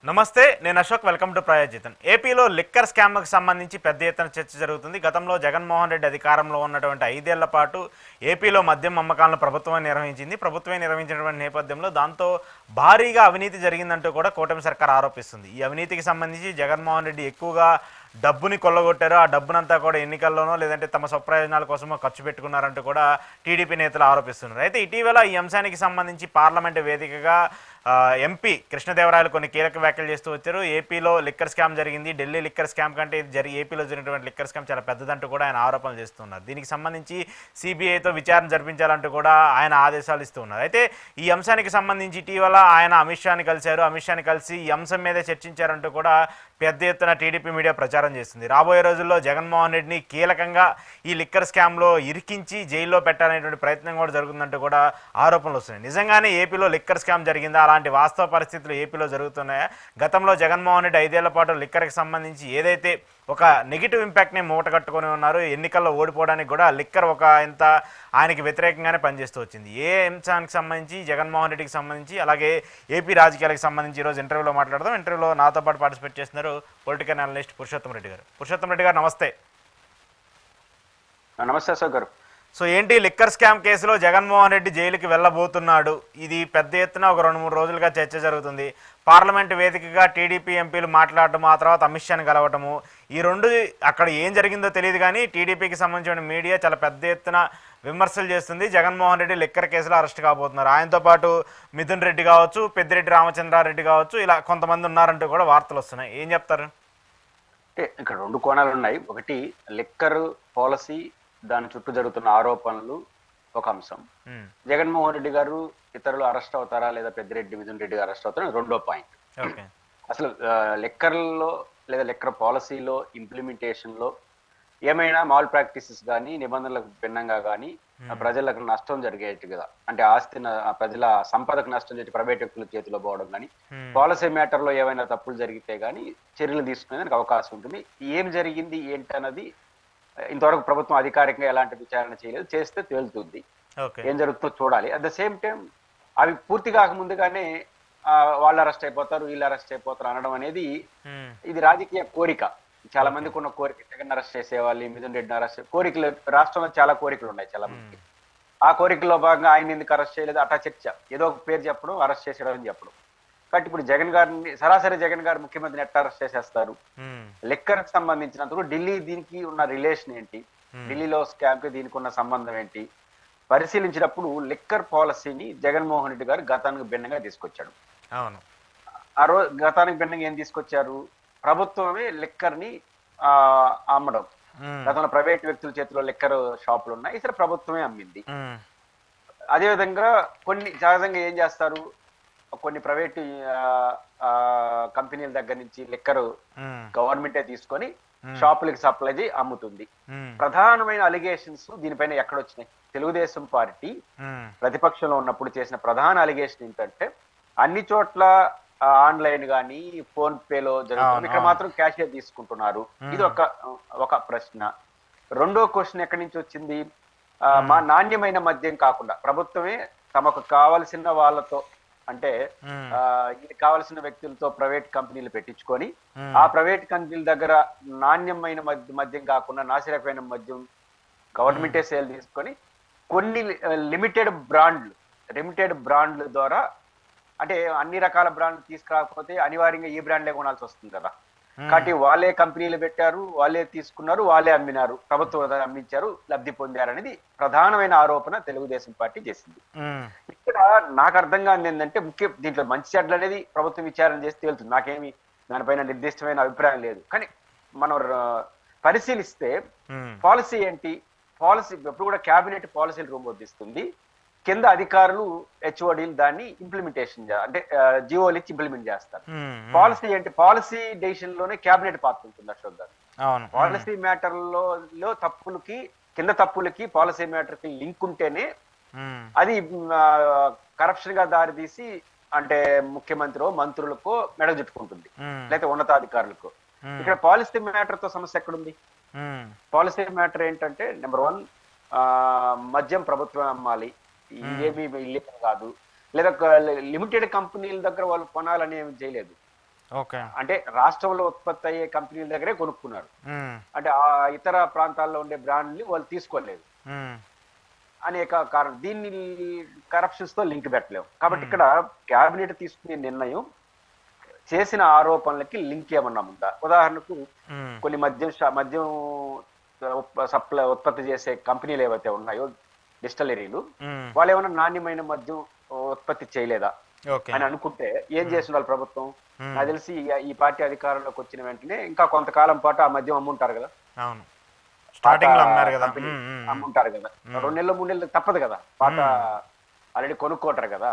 నమస్తే, నేను Ashok. Welcome to ప్రయాజితన్. ఏపీలో లిక్కర్ స్కామ్కు సంబంధించి పెద్ద ఎత్తున చర్చ జరుగుతుంది. గతంలో జగన్మోహన్ రెడ్డి అధికారంలో ఉన్నటువంటి 5 ఏళ్ల పాటు ఏపీలో మద్యం అమ్మకాలను ప్రభుత్వమే నిర్వహించింది. ప్రభుత్వమే నిర్వహించినటువంటి నేపథ్యంలో దాంతో భారీగా అవినీతి జరిగిందంటూ కూడా కూటమి సర్కార్ ఆరోపిస్తుంది. ఈ అవినీతికి సంబంధించి జగన్మోహన్ రెడ్డి ఎక్కువగా డబ్బుని కొల్లగొట్టారు. ఆ డబ్బునంతా కూడా ఎన్నికల్లోనో లేదంటే తమ స్వప్రయోజనాల కోసమో ఖర్చు పెట్టుకున్నారంటూ కూడా టీడీపీ నేతలు ఆరోపిస్తున్నారు. అయితే ఇటీవల ఈ అంశానికి సంబంధించి పార్లమెంటు వేదికగా ఎంపీ కృష్ణదేవరాయలు కొన్ని కీలక వ్యాఖ్యలు చేస్తూ వచ్చారు. ఏపీలో లిక్కర్ స్కామ్ జరిగింది, ఢిల్లీ లిక్కర్ స్కామ్ కంటే ఇది ఏపీలో జరిగినటువంటి లిక్కర్ స్కామ్ చాలా పెద్దదంటూ కూడా ఆయన ఆరోపణలు చేస్తున్నారు. దీనికి సంబంధించి సిబిఐతో విచారణ జరిపించాలంటూ కూడా ఆయన ఆదేశాలు ఇస్తూ ఉన్నారు. అయితే ఈ అంశానికి సంబంధించి ఇటీవల ఆయన అమిత్ షాని కలిశారు. అమిత్ షాని కలిసి ఈ అంశం మీదే చర్చించారంటూ కూడా పెద్ద ఎత్తున టీడీపీ మీడియా ప్రచారం చేస్తుంది. రాబోయే రోజుల్లో జగన్మోహన్ రెడ్డిని కీలకంగా ఈ లిక్కర్ స్కామ్లో ఇరికించి జైల్లో పెట్టాలనేటువంటి ప్రయత్నం కూడా జరుగుతుందంటూ కూడా ఆరోపణలు వస్తున్నాయి. నిజంగానే ఏపీలో లిక్కర్ స్కామ్ జరిగిందా? అలాంటి వాస్తవ పరిస్థితులు ఏపీలో జరుగుతున్నాయా? గతంలో జగన్మోహన్ రెడ్డి 5 ఏళ్ల పాటు లిక్కర్కి సంబంధించి ఏదైతే ఒక నెగిటివ్ ఇంపాక్ట్ని మూట కట్టుకొని ఉన్నారు, ఎన్నికల్లో ఓడిపోవడానికి కూడా లిక్కర్ ఒక ఇంత ఆయనకి వ్యతిరేకంగానే పనిచేస్తూ వచ్చింది. ఏ అంశానికి సంబంధించి, జగన్మోహన్ రెడ్డికి సంబంధించి, అలాగే ఏపీ రాజకీయాలకు సంబంధించి ఈరోజు ఇంటర్వ్యూలో మాట్లాడదాం. ఇంటర్వ్యూలో నాతో పాటు పార్టిసిపేట్ చేస్తున్నారు పొలిటికల్ అనలిస్ట్ పురుషోత్తం రెడ్డి గారు. పురుషోత్తం రెడ్డి గారు, నమస్తే. నమస్తే అశోక్ గారు. సో ఏంటి, లిక్కర్ స్కామ్ కేసులో జగన్మోహన్ రెడ్డి జైలుకి వెళ్ళబోతున్నాడు. ఇది పెద్ద ఎత్తున ఒక 2-3 రోజులుగా చర్చ జరుగుతుంది. పార్లమెంట్ వేదికగా టీడీపీ ఎంపీలు మాట్లాడటము, ఆ తర్వాత అమిత్ షాని కలవటము, ఈ రెండు అక్కడ ఏం జరిగిందో తెలియదు. కానీ టీడీపీకి సంబంధించిన మీడియా చాలా పెద్ద ఎత్తున విమర్శలు చేస్తుంది. జగన్మోహన్ రెడ్డి లిక్కర్ కేసులో అరెస్ట్ కాబోతున్నారు. ఆయనతో పాటు మిథున్ రెడ్డి కావచ్చు, పెద్దిరెడ్డి రామచంద్రారెడ్డి కావచ్చు, ఇలా కొంతమంది ఉన్నారంటూ కూడా వార్తలు వస్తున్నాయి. ఏం చెప్తారు? అంటే ఇక్కడ 2 కోణాలు ఉన్నాయి. ఒకటి లిక్కర్ పాలసీ, దాని చుట్టూ జరుగుతున్న ఆరోపణలు ఒక అంశం. జగన్మోహన్ రెడ్డి గారు ఇతరులు అరెస్ట్ అవుతారా లేదా పెద్దిరెడ్డి మిథున్ రెడ్డి అరెస్ట్ అవుతారా రెండో పాయింట్. అసలు లిక్కర్లో లేదా లిక్కర్ పాలసీలో ఇంప్లిమెంటేషన్ లో ఏమైనా మాల్ ప్రాక్టీసెస్ కానీ నిబంధనలకు భిన్నంగా కానీ ప్రజలకు నష్టం జరిగేట్టు కదా, అంటే ఆస్తి ప్రజల సంపదకు నష్టం చేసి ప్రైవేట్ వ్యక్తుల చేతిలో పోవడం కానీ, పాలసీ మ్యాటర్ లో ఏమైనా తప్పులు జరిగితే కానీ చర్యలు తీసుకునేందుకు అవకాశం ఉంటుంది. ఏం జరిగింది ఏంటన్నది ఇంతవరకు ప్రభుత్వం అధికారికంగా ఎలాంటి విచారణ చేయలేదు. చేస్తే తేలుతుంది, ఏం జరుగుతుందో చూడాలి. అట్ ద సేమ్ టైం అవి పూర్తి కాకముందుగానే వాళ్ళు అరెస్ట్ అయిపోతారు, వీళ్ళు అరెస్ట్ అయిపోతారు అనడం అనేది ఇది రాజకీయ కోరిక. చాలా మందికి ఉన్న కోరిక, జగన్ అరెస్ట్ చేసేవాళ్ళు, మిథున్ రెడ్డిని అరెస్ట్ కోరికలు, రాష్ట్రంలో చాలా కోరికలు ఉన్నాయి చాలా మందికి. ఆ కోరికల్లో భాగంగా ఆయన ఎందుకు అరెస్ట్ చేయలేదు అటా చర్చ, ఏదో ఒక పేరు చెప్పడం, అరెస్ట్ చేసేయడం అని చెప్పడం. కాబట్టి ఇప్పుడు జగన్ గారిని సరాసరి జగన్ గారు ముఖ్యమంత్రిని ఎట్లా అరెస్ట్ చేసేస్తారు? లిక్కర్ కి సంబంధించినందుకు ఢిల్లీ దీనికి ఉన్న రిలేషన్ ఏంటి, ఢిల్లీలో స్కామ్ కి దీనికి ఉన్న సంబంధం ఏంటి పరిశీలించినప్పుడు లిక్కర్ పాలసీని జగన్మోహన్ రెడ్డి గారు గతానికి భిన్నంగా తీసుకొచ్చాడు. అవును, ఆ రోజు గతానికి భిన్నంగా ఏం తీసుకొచ్చారు? ప్రభుత్వమే లిక్కర్ ని అమ్మడం. గతంలో ప్రైవేట్ వ్యక్తుల చేతిలో లిక్కర్ షాపులు ఉన్నాయి, సరే ప్రభుత్వమే అమ్మింది. అదేవిధంగా కొన్ని సహజంగా ఏం చేస్తారు, కొన్ని ప్రైవేట్ కంపెనీల దగ్గర నుంచి లిక్కర్ గవర్నమెంటే తీసుకొని షాపులకి సప్లై చేసి అమ్ముతుంది. ప్రధానమైన అలిగేషన్స్ దీనిపైన ఎక్కడొచ్చినాయి? తెలుగుదేశం పార్టీ ప్రతిపక్షంలో ఉన్నప్పుడు చేసిన ప్రధాన అలిగేషన్ ఏంటంటే అన్ని చోట్ల ఆన్లైన్ గానీ ఫోన్ పేలో జరుగుతుంది, ఇక్కడ మాత్రం క్యాషియర్ తీసుకుంటున్నారు. ఇది ఒక ప్రశ్న. రెండో క్వశ్చన్ ఎక్కడి నుంచి వచ్చింది? మా నాణ్యమైన మద్యం కాకుండా ప్రభుత్వమే తమకు కావలసిన వాళ్ళతో, అంటే ఇది కావాల్సిన వ్యక్తులతో ప్రైవేట్ కంపెనీలు పెట్టించుకొని ఆ ప్రైవేట్ కంపెనీల దగ్గర నాణ్యమైన మద్యం కాకుండా నాసిరకమైన మద్యం గవర్నమెంటే సేల్ తీసుకొని కొన్ని లిమిటెడ్ బ్రాండ్ల ద్వారా, అంటే అన్ని రకాల బ్రాండ్లు తీసుకురాకపోతే అనివార్యంగా ఈ బ్రాండ్లే కొనాల్సి వస్తుంది కదా. కాబట్టి వాళ్ళే కంపెనీలు పెట్టారు, వాళ్ళే తీసుకున్నారు, వాళ్ళే అమ్మినారు, ప్రభుత్వం అమ్మించారు, లబ్ధి పొందారు అనేది ప్రధానమైన ఆరోపణ తెలుగుదేశం పార్టీ చేసింది. ఇక్కడ నాకు అర్థం కాని ఏంటంటే దీంట్లో మంచి చెడ్లు అనేది ప్రభుత్వం విచారణ చేసి తేలుతుంది. నాకేమి దానిపైన నిర్దిష్టమైన అభిప్రాయం లేదు. కానీ మనం పరిశీలిస్తే పాలసీ ఏంటి? పాలసీ ఎప్పుడు కూడా క్యాబినెట్ పాలసీలు రూపొందిస్తుంది, కింద అధికారులు హెచ్ఓడీలు దాన్ని ఇంప్లిమెంటేషన్, అంటే జిఓలు ఇచ్చి ఇంప్లిమెంట్ చేస్తారు. పాలసీ ఏంటి? పాలసీ డెసిషన్ లోనే క్యాబినెట్ పాత్ర ఉంటుంది అశోక్ గారు. పాలసీ మ్యాటర్ లో తప్పులకి, కింద తప్పులకి పాలసీ మ్యాటర్ కి లింక్ ఉంటేనే అది కరప్షన్ గా దారితీసి, అంటే ముఖ్యమంత్రి మంత్రులకో మెడ చుట్టుకుంటుంది, లేకపోతే ఉన్నతాధికారులకు. ఇక్కడ పాలసీ మ్యాటర్ తో సమస్య ఎక్కడుంది? పాలసీ మ్యాటర్ ఏంటంటే నెంబర్ 1, మద్యం ప్రభుత్వం అమ్మాలి, ఇదేమి ఇల్లీగల్ కాదు, లేదా లిమిటెడ్ కంపెనీల దగ్గర వాళ్ళు కొనాలని ఏమి చేయలేదు. ఓకే. అంటే రాష్ట్రంలో ఉత్పత్తి అయ్యే కంపెనీల దగ్గరే కొనుక్కున్నారు. అంటే ఆ ఇతర ప్రాంతాల్లో ఉండే బ్రాండ్ని వాళ్ళు తీసుకోలేదు అనేక కారణం. దీన్ని కరప్షన్స్ తో లింక్ పెట్టలేము. కాబట్టి ఇక్కడ క్యాబినెట్ తీసుకునే నిర్ణయం చేసిన ఆరోపణలకి లింక్ ఏమన్నా ఉందా? ఉదాహరణకు కొన్ని మద్యం సప్లై ఉత్పత్తి చేసే కంపెనీలు ఏవైతే ఉన్నాయో డిస్టిలరీలు, వాళ్ళు ఏమైనా నాణ్యమైన మద్యం ఉత్పత్తి చేయలేదా అని అనుకుంటే ఏం చేస్తున్నారు ప్రభుత్వం? నాకు తెలిసి ఈ పార్టీ అధికారంలోకి వచ్చిన వెంటనే ఇంకా కొంతకాలం పాటు ఆ మద్యం అమ్ముంటారు కదా, అమ్ముంటారు కదా, 2 నెలలు 3 నెలలు తప్పదు కదా, పాత ఆల్రెడీ కొనుక్కోటారు కదా.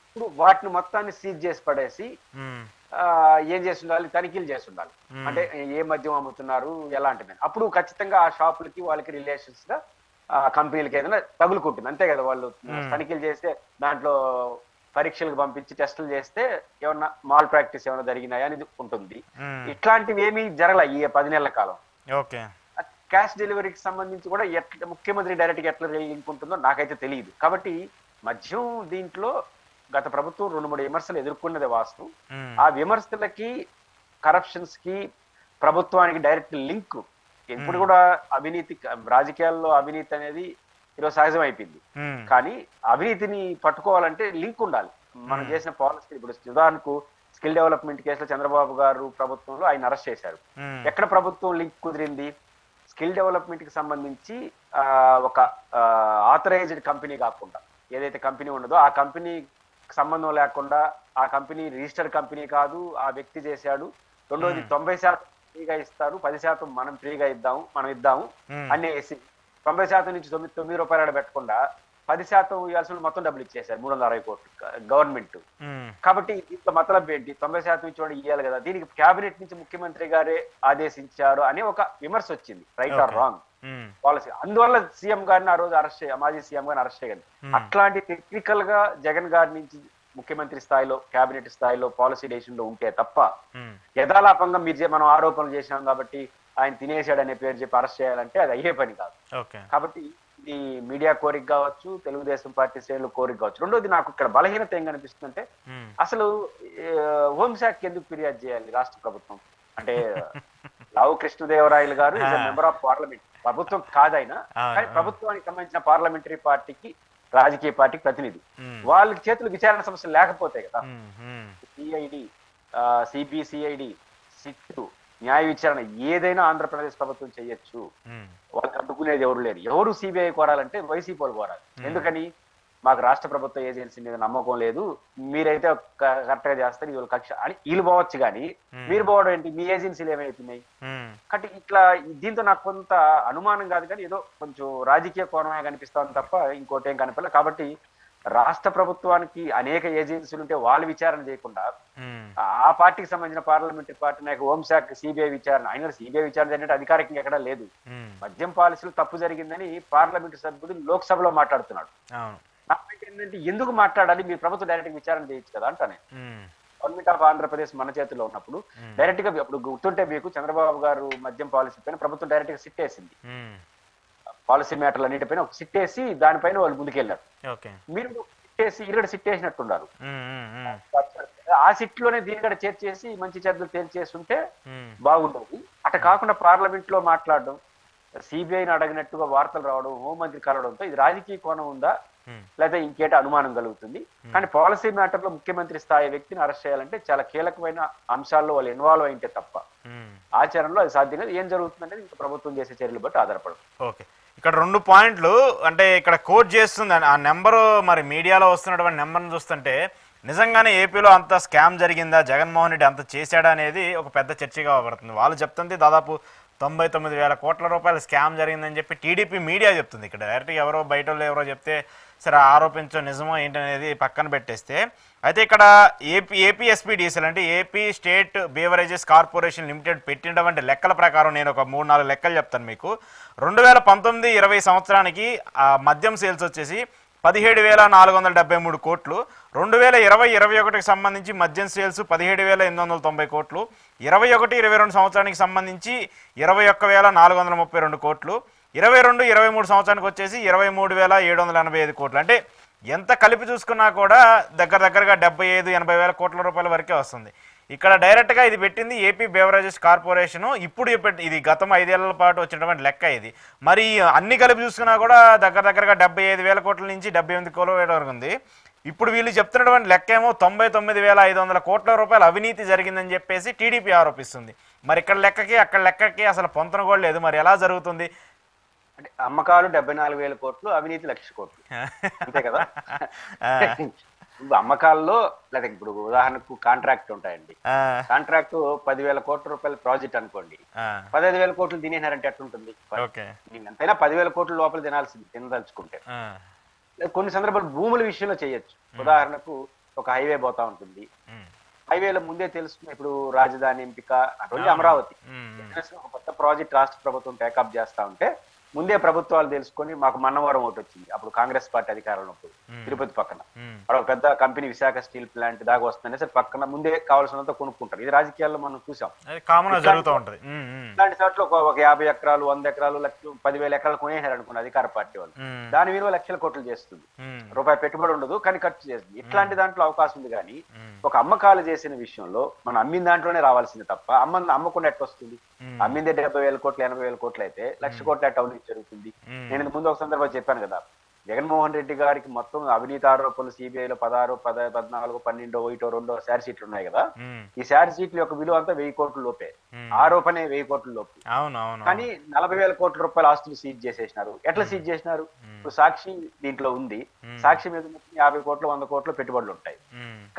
ఇప్పుడు వాటిని మొత్తాన్ని సీజ్ చేసి పడేసి ఏం చేసి ఉండాలి? తనిఖీలు చేసి ఉండాలి. అంటే ఏ మద్యం అమ్ముతున్నారు, ఎలాంటిది. అప్పుడు ఖచ్చితంగా ఆ షాపులకి వాళ్ళకి రిలేషన్స్ గా కంపెనీలకి ఏదైనా తగులుకుంటుంది, అంతే కదా. వాళ్ళు తనిఖీలు చేస్తే దాంట్లో పరీక్షలకు పంపించి టెస్టులు చేస్తే ఏమన్నా మాల్ ప్రాక్టీస్ ఏమైనా జరిగినాయా అనేది ఉంటుంది. ఇట్లాంటివి ఏమీ జరగల ఈ 10 నెలల కాలం. క్యాష్ డెలివరీకి సంబంధించి కూడా ఎట్లా ముఖ్యమంత్రి డైరెక్ట్ గా ఎట్లా లింక్ ఉంటుందో నాకైతే తెలియదు. కాబట్టి మద్యం దీంట్లో గత ప్రభుత్వం 2-3 విమర్శలు ఎదుర్కొన్నది వాస్తవం. ఆ విమర్శలకి కరప్షన్స్ కి ప్రభుత్వానికి డైరెక్ట్ లింక్ ఇప్పుడు కూడా అవినీతి, రాజకీయాల్లో అవినీతి అనేది ఈరోజు సహజం అయిపోయింది. కానీ అవినీతిని పట్టుకోవాలంటే లింక్ ఉండాలి. మనం చేసిన పాలసీ, ఇప్పుడు ఉదాహరణకు స్కిల్ డెవలప్మెంట్ కేసులో చంద్రబాబు గారు ప్రభుత్వంలో ఆయన అరెస్ట్ చేశారు. ఎక్కడ ప్రభుత్వం లింక్ కుదిరింది? స్కిల్ డెవలప్మెంట్ కి సంబంధించి ఒక ఆథరైజ్డ్ కంపెనీ కాకుండా ఏదైతే కంపెనీ ఉండదో ఆ కంపెనీ సంబంధం లేకుండా, ఆ కంపెనీ రిజిస్టర్డ్ కంపెనీ కాదు, ఆ వ్యక్తి చేశాడు. రెండోది 90% ఫ్రీగా ఇస్తారు, 10% మనం ఫ్రీగా ఇద్దాము అనేసి 90% నుంచి 9 రూపాయలు పెట్టకుండా 10% ఇవ్వాల్సిన మొత్తం డబ్బులు ఇచ్చేశారు, 360 కోట్లు గవర్నమెంట్. కాబట్టి దీంట్లో మతలబ్ ఏంటి? 90% ఇచ్చేవాడు ఇవ్వాలి కదా. దీనికి క్యాబినెట్ నుంచి ముఖ్యమంత్రి గారే ఆదేశించారు అనే ఒక విమర్శ వచ్చింది. Right are wrong policy. అందువల్ల సీఎం గారిని ఆ రోజు మాజీ సీఎం గారిని అరెస్ట్ చేయాలి. అట్లాంటి టెక్నికల్ గా జగన్ గారి నుంచి ముఖ్యమంత్రి స్థాయిలో, క్యాబినెట్ స్థాయిలో పాలసీ డెసిషన్ లో ఉంటే తప్ప యథాలాపంగా మనం ఆరోపణలు చేసినాం కాబట్టి ఆయన తినేశాడనే పేరు చెప్పి అరెస్ట్ చేయాలంటే అది అయ్యే పని కాదు. కాబట్టి ఇది మీడియా కోరిక కావచ్చు, తెలుగుదేశం పార్టీ శ్రేణులు కోరిక కావచ్చు. రెండోది నాకు ఇక్కడ బలహీనత ఏం కనిపిస్తుందంటే, అసలు హోంశాఖకి ఎందుకు ఫిర్యాదు చేయాలి రాష్ట్ర ప్రభుత్వం? అంటే లావు కృష్ణదేవరాయలు గారు ఈజ్ మెంబర్ ఆఫ్ పార్లమెంట్, ప్రభుత్వం కాదైనా కానీ ప్రభుత్వానికి సంబంధించిన పార్లమెంటరీ పార్టీకి, రాజకీయ పార్టీకి ప్రతినిధి. వాళ్ళ చేతులు విచారణ సమస్యలు లేకపోతే కదా సిఐడి, సిబిసిఐడి, సిట్, న్యాయ విచారణ ఏదైనా ఆంధ్రప్రదేశ్ ప్రభుత్వం చేయొచ్చు. వాళ్ళకి అడ్డుకునేది ఎవరు లేరు. ఎవరు సిబిఐ కోరాలంటే వైసీపీ వాళ్ళు కోరాలి. ఎందుకని? మాకు రాష్ట్ర ప్రభుత్వ ఏజెన్సీ మీద నమ్మకం లేదు, మీరైతే కరెక్ట్ గా చేస్తారు, ఇది కక్ష అని వీళ్ళు పోవచ్చు. కానీ మీరు పోవడం ఏంటి? మీ ఏజెన్సీలు ఏమైతున్నాయి? కాబట్టి ఇట్లా దీంతో నాకు కొంత అనుమానం కాదు, కానీ ఏదో కొంచెం రాజకీయ కోణమే కనిపిస్తాను తప్ప ఇంకోటి ఏం కనిపించలేదు. కాబట్టి రాష్ట్ర ప్రభుత్వానికి అనేక ఏజెన్సీలు ఉంటే వాళ్ళు విచారణ చేయకుండా ఆ పార్టీకి సంబంధించిన పార్లమెంటరీ పార్టీ నాయకు హోంశాఖ సిబిఐ విచారణ, ఆయన సిబిఐ విచారణ జరిగినట్టు అధికారికంగా ఎక్కడా లేదు. మద్యం పాలసీలు తప్పు జరిగిందని పార్లమెంటు సభ్యుడు లోక్సభలో మాట్లాడుతున్నాడు. ఏంటంటే ఎందుకు మాట్లాడాలి? మీరు ప్రభుత్వం డైరెక్ట్ విచారణ చేయొచ్చు కదా అంటానే. గవర్నమెంట్ ఆఫ్ ఆంధ్రప్రదేశ్ మన చేతిలో ఉన్నప్పుడు డైరెక్ట్ గా, ఇప్పుడు గుర్తుంటే మీకు చంద్రబాబు గారు మద్యం పాలసీ పైన ప్రభుత్వం డైరెక్ట్ గా సిట్ వేసింది. పాలసీ మ్యాటర్లు అన్నిటిపైన ఒక సిట్ వేసి దానిపైన వాళ్ళు ముందుకెళ్లారు. మీరు ఇక్కడ సిట్ వేసినట్టున్నారు. ఆ సిట్ లోనే దీని కూడా చేర్చేసి మంచి చెడ్డలు తేల్చేస్తుంటే బాగుండదు. అట్లా కాకుండా పార్లమెంట్ లో మాట్లాడడం, సిబిఐని అడిగినట్టుగా వార్తలు రావడం, హోంమంత్రి కలవడంతో ఇది రాజకీయ కోణం ఉందా లేదా ఇంకేట అనుమానం కలుగుతుంది. కానీ పాలసీ మ్యాటర్ లో ముఖ్యమంత్రి స్థాయి వ్యక్తిని అరెస్ట్ చేయాలంటే చాలా కీలకమైన అంశాల్లో వాళ్ళు ఇన్వాల్వ్ అయింటే తప్ప ఆచరణలో అది సాధ్యం కాదు. ఏం జరుగుతుందంటే ఇంకా ప్రభుత్వం చేసే చర్యలు బట్టి ఆధారపడదు. ఓకే, ఇక్కడ 2 పాయింట్లు అంటే ఇక్కడ కోట్ చేస్తుంది. ఆ నెంబరు మరి మీడియాలో వస్తున్నటువంటి నెంబర్ను చూస్తుంటే నిజంగానే ఏపీలో అంత స్కామ్ జరిగిందా, జగన్మోహన్ రెడ్డి అంత చేశాడా అనేది ఒక పెద్ద చర్చగా పడుతుంది. వాళ్ళు చెప్తుంది దాదాపు 99,000 కోట్ల రూపాయల స్కామ్ జరిగిందని చెప్పి టీడీపీ మీడియా చెప్తుంది. ఇక్కడ డైరెక్ట్గా ఎవరో బయట వాళ్ళు ఎవరో చెప్తే సరే ఆరోపించడం నిజమో ఏంటనేది పక్కన పెట్టేస్తే, అయితే ఇక్కడ ఏపీఎస్పీడీసీఎల్ అంటే AP state beverages corporation limited పెట్టినటువంటి లెక్కల ప్రకారం నేను ఒక 3-4 లెక్కలు చెప్తాను మీకు. 2019-20 సంవత్సరానికి మద్యం సేల్స్ వచ్చేసి 17,473 కోట్లు, 2020-21కి సంబంధించి మద్యం సేల్స్ 17,890 కోట్లు, 21-22 సంవత్సరానికి సంబంధించి 21,432 కోట్లు, 22-23 సంవత్సరానికి వచ్చేసి 23,785 కోట్లు. అంటే ఎంత కలిపి చూసుకున్నా కూడా దగ్గరగా 75-80 వేల కోట్ల రూపాయల వరకే వస్తుంది. ఇక్కడ డైరెక్ట్గా ఇది పెట్టింది ఏపీ బెవరేజెస్ కార్పొరేషను. ఇప్పుడు ఇది గతం 5 ఏళ్ల పాటు వచ్చినటువంటి లెక్క ఇది. మరి అన్ని కలిపి చూసుకున్నా కూడా దగ్గరగా 75,000 కోట్ల నుంచి 78 కోట్ల వరకు ఉంది. ఇప్పుడు వీళ్ళు చెప్తున్నటువంటి లెక్క ఏమో 99,500 కోట్ల రూపాయల అవినీతి జరిగిందని చెప్పేసి టీడీపీ ఆరోపిస్తుంది. మరి ఇక్కడ లెక్కకి అక్కడ లెక్కకి అసలు పొంతన కూడా లేదు. మరి ఎలా జరుగుతుంది? అంటే అమ్మకాలు 74,000 కోట్లు, అవినీతి 1,00,000 కోట్లు, అంతే కదా. అమ్మకాల్లో లేదా ఇప్పుడు ఉదాహరణకు కాంట్రాక్ట్ ఉంటాయండి. కాంట్రాక్ట్ 10,000 కోట్ల రూపాయల ప్రాజెక్ట్ అనుకోండి, 15,000 కోట్లు తినేనారంటే ఎట్లుంటుంది? ఎంతైనా 10,000 కోట్ల లోపల తినదలుచుకుంటే. కొన్ని సందర్భాలు భూముల విషయంలో చేయొచ్చు. ఉదాహరణకు ఒక హైవే పోతా ఉంటుంది, హైవేలో ముందే తెలుస్తుంది. ఇప్పుడు రాజధాని ఎంపిక అటువంటి అమరావతి ఒక కొత్త ప్రాజెక్ట్ రాష్ట్ర ప్రభుత్వం టేకప్ చేస్తా ఉంటే ముందే ప్రభుత్వాలు తెలుసుకొని, మాకు మన్నవరం ఒకటి వచ్చింది అప్పుడు కాంగ్రెస్ పార్టీ అధికారంలో, తిరుపతి పక్కన అక్కడ ఒక పెద్ద కంపెనీ విశాఖ స్టీల్ ప్లాంట్ దాకా వస్తుందనే సరే పక్కన ముందే కావాల్సినంత కొనుక్కుంటారు. ఇది రాజకీయాల్లో మనం చూసాం, ఇలాంటి చోట్ల ఒక 50 ఎకరాలు 100 ఎకరాలు 10,000 ఎకరాలు కొనేసారు అనుకున్న అధికార పార్టీ వాళ్ళు. దాని విలువ లక్షల కోట్లు చేస్తుంది, రూపాయి పెట్టుబడి ఉండదు కానీ ఖర్చు చేస్తుంది. ఇట్లాంటి దాంట్లో అవకాశం ఉంది. కానీ ఒక అమ్మకాలు చేసిన విషయంలో మనం అమ్మిన దాంట్లోనే రావాల్సింది తప్ప అమ్మకుండా ఎట్లా వస్తుంది? అమ్మిందే 70,000 కోట్లు 80,000 కోట్లు అయితే 1,00,000 కోట్ల అవినీతి జరుగుతుంది. నేను ముందు ఒక సందర్భంలో చెప్పాను కదా, జగన్మోహన్ రెడ్డి గారికి మొత్తం అవినీతి ఆరోపణలు సిబిఐలో 16, 14, 12, 1, 2 ఛార్జ్ షీట్లు ఉన్నాయి కదా. ఈ ఛార్జ్ షీట్ల యొక్క విలువ అంతా 1,000 కోట్ల లోపే, ఆరోపణ 1,000 కోట్ల లోపు. కానీ 40,000 కోట్ల రూపాయల ఆస్తులు సీజ్ చేసేసినారు. ఎట్లా సీజ్ చేసినారు? ఇప్పుడు సాక్షి దీంట్లో ఉంది, సాక్షి మీద 50 కోట్లు 100 కోట్లు పెట్టుబడులు ఉంటాయి.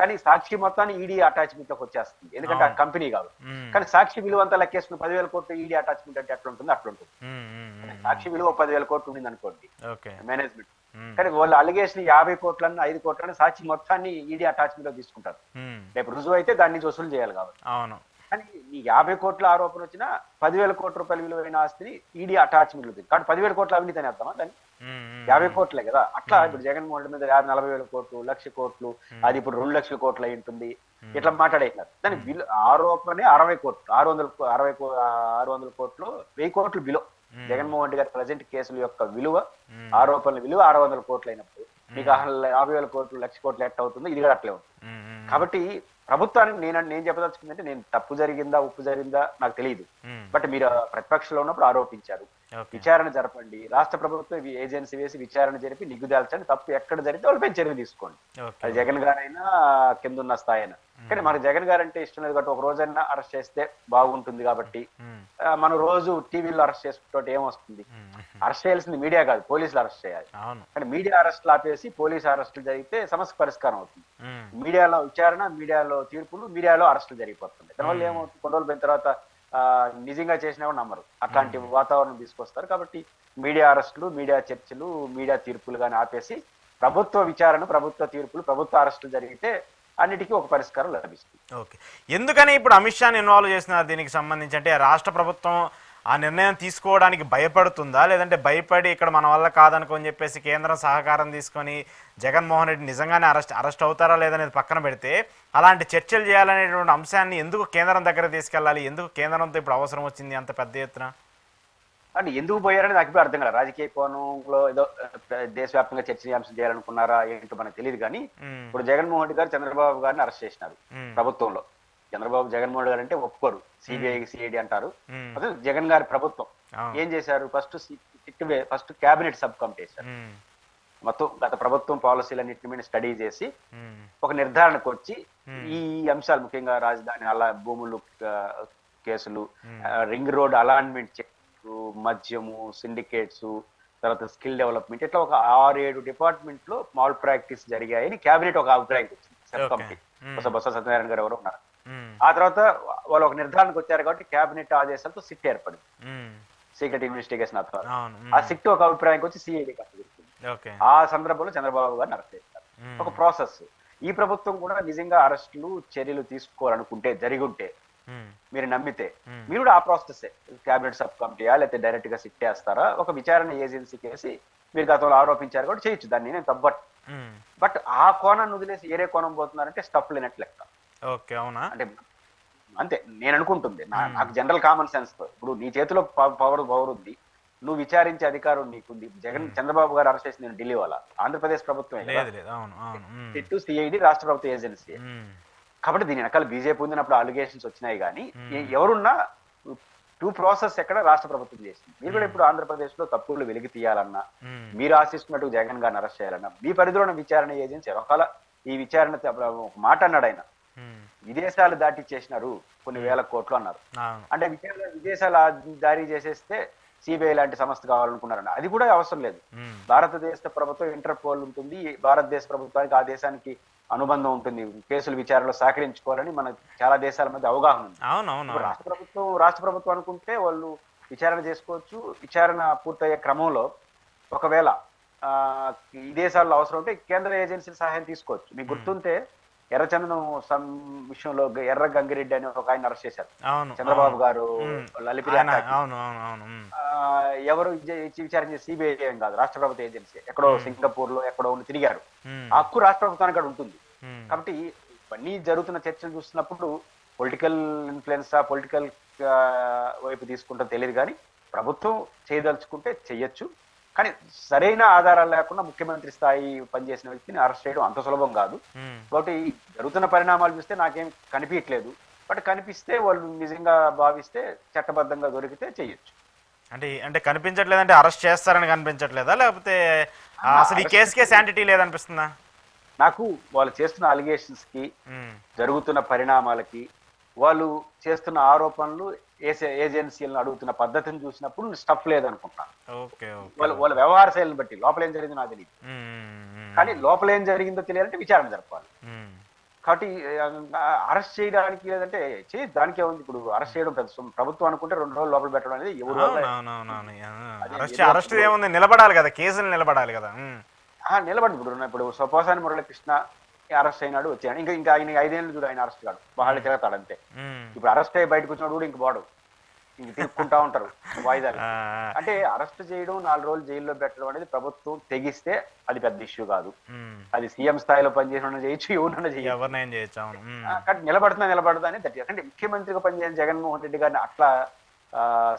కానీ సాక్షి మొత్తాన్ని ఈడీ అటాచ్మెంట్ లోకి వచ్చేస్తుంది, ఎందుకంటే ఆ కంపెనీ కాదు. కానీ సాక్షి విలువ అంతా లెక్కేసుకుని 10,000 కోట్లు ఈడీ అటాచ్మెంట్ అంటే ఎట్లా ఉంటుంది? అట్లా ఉంటుంది. సాక్షి విలువ 10,000 కోట్లు ఉండింది అనుకోండి మేనేజ్మెంట్, కానీ వాళ్ళు అలిగేషన్ 50 కోట్లన్నా 5 కోట్లన్నా సాక్షి మొత్తాన్ని ఈడీ అటాచ్మెంట్ లో తీసుకుంటారు. రేపు రుజువు అయితే దాన్ని నుంచి వసూలు చేయాలి కాబట్టి. కానీ ఈ 50 కోట్ల ఆరోపణ వచ్చినా 10,000 కోట్ల రూపాయల విలువైన ఆస్తిని ఈడీ అటాచ్మెంట్ లో కాబట్టి 10,000 కోట్ల అవినీతి అని అర్థమా? దాన్ని 50 కోట్లే కదా. అట్లా ఇప్పుడు జగన్మోహన్ రెడ్డి మీద 40,000 కోట్లు 1,00,000 కోట్లు, అది ఇప్పుడు 2,00,000 కోట్లు అయి ఉంటుంది. ఇట్లా మాట్లాడేసినారు. దాని ఆరోపణే 60 కోట్లు, 600 కోట్లు, 1,000 కోట్లు విలువ. జగన్మోహన్ రెడ్డి గారి ప్రజెంట్ కేసుల యొక్క విలువ, ఆరోపణల విలువ 600 కోట్లు అయినప్పుడు మీకు 50,000 కోట్లు 1,00,000 కోట్లు ఎట్ అవుతుందో ఇది కూడా అట్లే ఉంటుంది. కాబట్టి ప్రభుత్వానికి నేను చెప్పదలుచుకుందంటే, నేను తప్పు జరిగిందా ఉప్పు జరిగిందా నాకు తెలియదు. బట్ మీరు ప్రతిపక్షంలో ఉన్నప్పుడు ఆరోపించారు, విచారణ జరపండి. రాష్ట్ర ప్రభుత్వం ఏజెన్సీ వేసి విచారణ జరిపి నిగ్గుదాల్చండి. తప్పు ఎక్కడ జరిగితే వాళ్ళపై చర్య తీసుకోండి. అది జగన్ గారైనా కింద ఉన్న స్థాయి అయినా. కానీ మనకు జగన్ గారు అంటే ఇష్టం లేదు కాబట్టి ఒక రోజైనా అరెస్ట్ చేస్తే బాగుంటుంది కాబట్టి మనం రోజు టీవీలో అరెస్ట్ చేసుకుంటే ఏమొస్తుంది? అరెస్ట్ చేయాల్సింది మీడియా కాదు, పోలీసులు అరెస్ట్ చేయాలి. కానీ మీడియా అరెస్టులు ఆపేసి పోలీసు అరెస్టులు జరిగితే సమస్య పరిష్కారం అవుతుంది. మీడియాలో విచారణ, మీడియాలో తీర్పులు, మీడియాలో అరెస్టులు జరిగిపోతుంది. దానివల్ల ఏమవుతుంది? కొన్ని రోజులు పోయిన తర్వాత నిజంగా చేసినా కూడా నమ్మరు. అట్లాంటి వాతావరణం తీసుకొస్తారు. కాబట్టి మీడియా అరెస్టులు, మీడియా చర్చలు, మీడియా తీర్పులు కానీ ఆపేసి ప్రభుత్వ విచారణ, ప్రభుత్వ తీర్పులు, ప్రభుత్వ అరెస్టులు జరిగితే అన్నిటికీ ఒక పరిష్కారం లభిస్తుంది. ఓకే, ఎందుకని ఇప్పుడు అమిత్ షాని ఇన్వాల్వ్ చేస్తున్నారు దీనికి సంబంధించి? అంటే రాష్ట్ర ప్రభుత్వం ఆ నిర్ణయం తీసుకోవడానికి భయపడుతుందా, లేదంటే భయపడి ఇక్కడ మన వల్ల కాదనుకొని చెప్పేసి కేంద్రం సహకారం తీసుకొని జగన్మోహన్ రెడ్డి నిజంగానే అరెస్ట్ అవుతారా లేదనేది పక్కన పెడితే అలాంటి చర్చలు చేయాలనేటువంటి అంశాన్ని ఎందుకు కేంద్రం దగ్గర తీసుకెళ్ళాలి? ఎందుకు కేంద్రంతో ఇప్పుడు అవసరం వచ్చింది అంత పెద్ద ఎత్తున? అంటే ఎందుకు పోయారని నాకు అర్థం కాదు. రాజకీయ కోణంలో ఏదో దేశవ్యాప్తంగా చర్చనీయాంశం చేయాలనుకున్నారా ఏంటో మనకు తెలియదు. కానీ ఇప్పుడు జగన్మోహన్ రెడ్డి గారు చంద్రబాబు గారిని అరెస్ట్ చేసినారు ప్రభుత్వంలో. జగన్మోహన్ గారు అంటే ఒప్పుకోరు, సిబిఐ సిఐడి అంటారు. అదే జగన్ గారి ప్రభుత్వం ఏం చేశారు? ఫస్ట్ క్యాబినెట్ సబ్ కమిటీ వేశారు. మొత్తం గత ప్రభుత్వం పాలసీలన్నింటి మీద స్టడీ చేసి ఒక నిర్ధారణకు వచ్చి ఈ అంశాలు, ముఖ్యంగా రాజధాని అలా భూములు కేసులు, రింగ్ రోడ్ అలాట్మెంట్ చెక్, మద్యము, సిండికేట్స్, తర్వాత స్కిల్ డెవలప్మెంట్, ఇట్లా ఒక 6-7 డిపార్ట్మెంట్ లో మాల్ ప్రాక్టీస్ జరిగాయని క్యాబినెట్ ఒక అభిప్రాయం వచ్చింది. సబ్ కమిటీ బొత్స సత్యనారాయణ గారు ఎవరు ఉన్నారు. ఆ తర్వాత వాళ్ళు ఒక నిర్ధారణకు వచ్చారు కాబట్టి క్యాబినెట్ ఆదేశాలతో సిట్ ఏర్పడింది, సీక్రెట్ ఇన్వెస్టిగేషన్ అథారిటీ. ఆ సిట్ ఒక అభిప్రాయానికి వచ్చి సిఐడి కట్టబెట్టింది. ఆ సందర్భంలో చంద్రబాబు గారిని అరెస్ట్ చేశారు. ఒక ప్రాసెస్. ఈ ప్రభుత్వం కూడా నిజంగా అరెస్టులు చర్యలు తీసుకోవాలనుకుంటే, జరిగి ఉంటే, మీరు నమ్మితే మీరు కూడా ఆ ప్రాసెస్ క్యాబినెట్ సబ్ కమిటీయా లేకపోతే డైరెక్ట్ గా సిట్ చేస్తారా, ఒక విచారణ ఏజెన్సీకి వేసి మీరు గతంలో ఆరోపించారు కాబట్టి చేయొచ్చు, దాన్ని నేను తప్పట్. బట్ ఆ కోణాన్ని వదిలేసి ఏరే కోణం పోతున్నారంటే స్టఫ్ లేనట్టు లెక్క. అంటే అంతే నేను అనుకుంటుంది. నాకు జనరల్ కామన్ సెన్స్ తో ఇప్పుడు నీ చేతిలో పవర్ ఉంది, నువ్వు విచారించే అధికారం నీకుంది. చంద్రబాబు గారు అరెస్ట్ చేసింది ఢిల్లీ వాళ్ళ, ఆంధ్రప్రదేశ్ ప్రభుత్వం, సిఐడి రాష్ట్ర ప్రభుత్వ ఏజెన్సీ. కాబట్టి దీని వెనకాల బీజేపీ ఉందినప్పుడు అలిగేషన్స్ వచ్చినాయి కానీ ఎవరున్నా టూ ప్రాసెస్ ఎక్కడ రాష్ట్ర ప్రభుత్వం చేసింది. మీరు కూడా ఇప్పుడు ఆంధ్రప్రదేశ్ లో తప్పులు వెలికి తీయాలన్నా, మీరు ఆశిస్తున్నట్టు జగన్ గారిని అరెస్ట్ చేయాలన్నా, మీ పరిధిలోని విచారణ ఏజెన్సీ ఒకవేళ ఈ విచారణ ఒక మాట అన్నాడు ఆయన, విదేశాలు దాటి చేసినారు కొన్ని వేల కోట్లు అన్నారు. అంటే విదేశాలు దారి చేసేస్తే సిబిఐ లాంటి సంస్థ కావాలనుకున్నారన్న, అది కూడా అవసరం లేదు. భారతదేశ ప్రభుత్వం ఇంటర్పోల్ ఉంటుంది, భారతదేశ ప్రభుత్వానికి ఆ దేశానికి అనుబంధం ఉంటుంది, కేసుల విచారణలో సహకరించుకోవాలని మన చాలా దేశాల మధ్య అవగాహన ఉంది. రాష్ట్ర ప్రభుత్వం అనుకుంటే వాళ్ళు విచారణ చేసుకోవచ్చు. విచారణ పూర్తయ్యే క్రమంలో ఒకవేళ ఈ దేశాల్లో అవసరం ఉంటే కేంద్ర ఏజెన్సీల సహాయం తీసుకోవచ్చు. మీకు గుర్తుంటే ఎర్రచందనం విషయంలో ఎర్ర గంగిరెడ్డి అని ఒక ఆయన అరెస్ట్ చేశారు చంద్రబాబు గారు, లలిపిరి ఎవరు విచారణ చేసి సిబిఐ ఏం కాదు, రాష్ట్ర ప్రభుత్వ ఏజెన్సీ ఎక్కడో సింగపూర్ లో ఎక్కడో తిరిగారు. ఆ హక్కు రాష్ట్ర ప్రభుత్వానికి అక్కడ ఉంటుంది. కాబట్టి ఇవన్నీ జరుగుతున్న చర్చలు చూస్తున్నప్పుడు పొలిటికల్ ఇన్ఫ్లుయెన్స్ పొలిటికల్ వైపు తీసుకుంటాం తెలియదు, కానీ ప్రభుత్వం చేయదలుచుకుంటే చెయ్యొచ్చు. కానీ సరైన ఆధారాలు లేకుండా ముఖ్యమంత్రి స్థాయి పనిచేసిన వ్యక్తిని అరెస్ట్ చేయడం అంత సులభం కాదు. కాబట్టి జరుగుతున్న పరిణామాలు చూస్తే నాకేం కనిపించట్లేదు. బట్ కనిపిస్తే వాళ్ళు నిజంగా భావిస్తే చట్టబద్ధంగా దొరికితే చెయ్యొచ్చు. అంటే కనిపించట్లేదంటే అరెస్ట్ చేస్తారని కనిపించట్లేదా, లేకపోతే అసలు ఈ కేసుకే శాంటిటీ లేదనిపిస్తుందా? నాకు వాళ్ళు చేస్తున్న అలిగేషన్స్ కి, జరుగుతున్న పరిణామాలకి, వాళ్ళు చేస్తున్న ఆరోపణలు, ఏజెన్సీలను అడుగుతున్న పద్ధతిని చూసినప్పుడు స్టఫ్ లేదనుకుంటాను. వాళ్ళ వ్యవహార శైలిని బట్టి లోపల ఏం జరిగిందో నాకు తెలియదు, కానీ లోపల ఏం జరిగిందో తెలియాలంటే విచారణ జరపాలి. కాబట్టి అరెస్ట్ చేయడానికి లేదంటే దానికే ఉంది. ఇప్పుడు అరెస్ట్ చేయడం ప్రభుత్వం అనుకుంటే 2 రోజులు లోపల పెట్టడం అనేది అరెస్ట్ ఏముంది, నిలబడాలి కదా, కేసులు నిలబడాలి కదా. నిలబడి ఇప్పుడు సపోసాని మురళీకృష్ణ అరెస్ట్ అయినాడు, వచ్చాడు, ఇంకా ఆయన 5 ఏళ్ళు చూడు ఆయన అరెస్ట్ కాడు, వాళ్ళు తిరగతాడు అంతే. ఇప్పుడు అరెస్ట్ అయ్యి బయటకు వచ్చినాడు కూడా ఇంక బాడు, ఇంక తిరుక్కుంటా ఉంటారు వాయిదాలు. అంటే అరెస్ట్ చేయడం, 4 రోజులు జైల్లో పెట్టడం అనేది ప్రభుత్వం తెగిస్తే అది పెద్ద ఇష్యూ కాదు. అది సీఎం స్థాయిలో పనిచేసిన చేయొచ్చు, ఎవరినైనా చేయొచ్చు. కానీ నిలబడతా అని అంటే ముఖ్యమంత్రిగా పనిచేసిన జగన్మోహన్ రెడ్డి గారిని అట్లా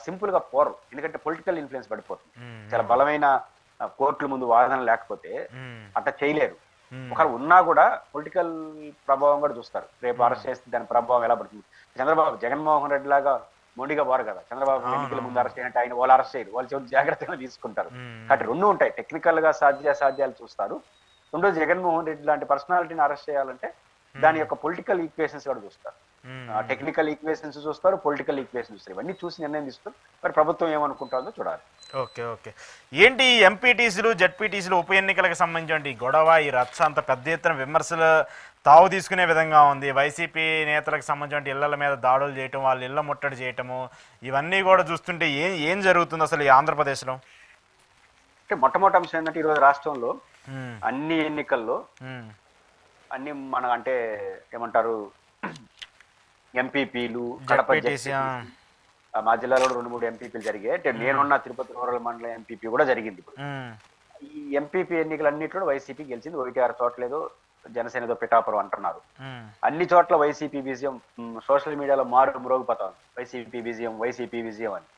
సింపుల్ గా పోరు. ఎందుకంటే పొలిటికల్ ఇన్ఫ్లుయెన్స్ పడిపోతుంది. చాలా బలమైన కోర్టుల ముందు వాదన లేకపోతే అట్లా చేయలేరు. ఒకరు ఉన్నా కూడా పొలిటికల్ ప్రభావం కూడా చూస్తారు. రేపు అరెస్ట్ చేస్తే దాని ప్రభావం ఎలా పడుతుంది. జగన్మోహన్ రెడ్డి లాగా మొండిగా పోరు కదా. చంద్రబాబు ఎన్నికల ముందు అరెస్ట్ అయినట్టు ఆయన వాళ్ళు అరెస్ట్ చేయరు, వాళ్ళు చాలా జాగ్రత్తగా తీసుకుంటారు. కాబట్టి 2 ఉంటాయి, టెక్నికల్ గా సాధ్యాలు చూస్తారు. రెండోది జగన్మోహన్ రెడ్డి లాంటి పర్సనాలిటీని అరెస్ట్ చేయాలంటే దాని యొక్క పొలిటికల్ ఈక్వేషన్స్ కూడా చూస్తారు. టెక్నికల్ ఈక్వేషన్స్ చూస్తారు, పొలిటికల్ ఈక్వేషన్స్ చూస్తారు. ఇవన్నీ చూసి నిర్ణయం తీసుకుంటారు. మరి ప్రభుత్వం ఏమనుకుంటుందో చూడాలి. ఓకే. ఏంటి ఎంపీటీసీలు, జెడ్పీటీసీలు ఉప ఎన్నికలకు సంబంధించి ఈ గొడవ, ఈ రచ్చ అంత పెద్ద ఎత్తున విమర్శలు తావు తీసుకునే విధంగా ఉంది. వైసీపీ నేతలకు సంబంధించిన ఇళ్ల మీద దాడులు చేయటం, వాళ్ళ ఇళ్ల ముట్టడి చేయటము, ఇవన్నీ కూడా చూస్తుంటే ఏం జరుగుతుంది అసలు ఈ ఆంధ్రప్రదేశ్లో? అంటే మొట్టమొదటి అంశం ఏంటంటే ఈరోజు రాష్ట్రంలో అన్ని ఎన్నికల్లో అన్ని మన అంటే ఏమంటారు ఎంపీపీలు, మా జిల్లాలో 2-3 ఎంపీపీలు జరిగాయి. అంటే నేనున్న తిరుపతి రూరల్ మండలం ఎంపీపీ కూడా జరిగింది. ఇప్పుడు ఈ ఎంపీపీ ఎన్నికలన్నింటిలో వైసీపీ గెలిచింది. 1-6 చోట్లేదో జనసేన ఏదో పిఠాపురం అంటున్నారు. అన్ని చోట్ల వైసీపీ విజయం. సోషల్ మీడియాలో మ్రోగిపోతాం వైసీపీ విజయం అని.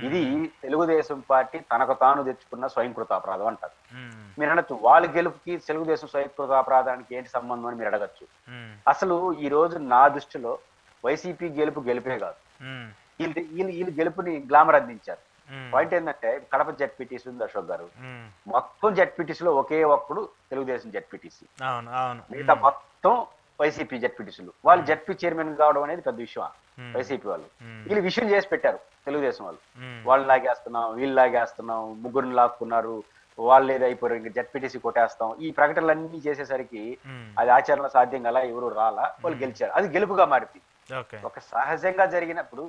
ఇది తెలుగుదేశం పార్టీ తనకు తాను తెచ్చుకున్న స్వయంకృతాపరాధం అంటారు. మీరు అనొచ్చు వాళ్ళ గెలుపుకి తెలుగుదేశం స్వయంకృతాపరాధానికి ఏంటి సంబంధం అని మీరు అడగచ్చు. అసలు ఈ రోజు నా దృష్టిలో వైసీపీ గెలుపే కాదు, వీళ్ళు గెలుపుని గ్లామర్ అందించారు. పాయింట్ ఏంటంటే కడప జెడ్పీటీసీ ఉంది అశోక్ గారు, మొత్తం జెడ్పీటీసీలో ఒకే ఒక్కడు తెలుగుదేశం జెడ్పీటీసీ, మిగతా మొత్తం వైసీపీ జెడ్పీటీసీలు. వాళ్ళు జెడ్పీ చైర్మన్ కావడం అనేది పెద్ద విషయం. వైసీపీ వాళ్ళు వీళ్ళు విషయం చేసి పెట్టారు. తెలుగుదేశం వాళ్ళు లాగేస్తున్నాం, వీళ్ళు లాగేస్తున్నాం, ముగ్గురిని లాక్కున్నారు, వాళ్ళు ఏదో అయిపోయారు, ఇంకా జెడ్పీటీసీ కొట్టేస్తాం, ఈ ప్రకటనలన్నీ చేసేసరికి అది ఆచరణ సాధ్యం కదా, ఎవరు రాలా, వాళ్ళు గెలిచారు. అది గెలుపుగా మారింది. ఒక సహజంగా జరిగినప్పుడు